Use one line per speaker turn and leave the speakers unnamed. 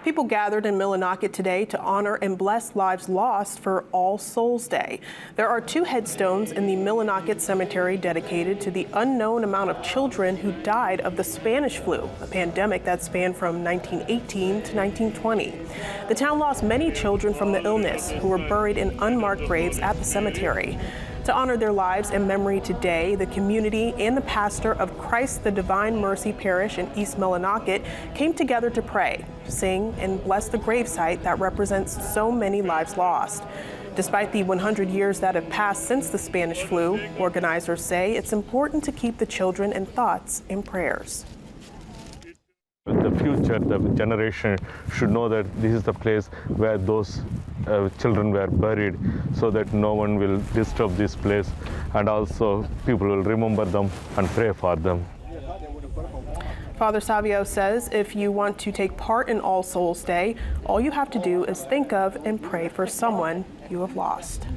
People gathered in Millinocket today to honor and bless lives lost for All Souls Day. There are 2 headstones in the Millinocket Cemetery dedicated to the unknown amount of children who died of the Spanish flu, a pandemic that spanned from 1918 to 1920. The town lost many children from the illness who were buried in unmarked graves at the cemetery. To honor their lives and memory today, the community and the pastor of Christ the Divine Mercy Parish in East Millinocket came together to pray, sing, and bless the gravesite that represents so many lives lost. Despite the 100 years that have passed since the Spanish flu, organizers say it's important to keep the children and thoughts in prayers.
The future, the generation should know that this is the place where those children were buried, so that no one will disturb this place, and also people will remember them and pray for them.
Father Savio says if you want to take part in All Souls Day, all you have to do is think of and pray for someone you have lost.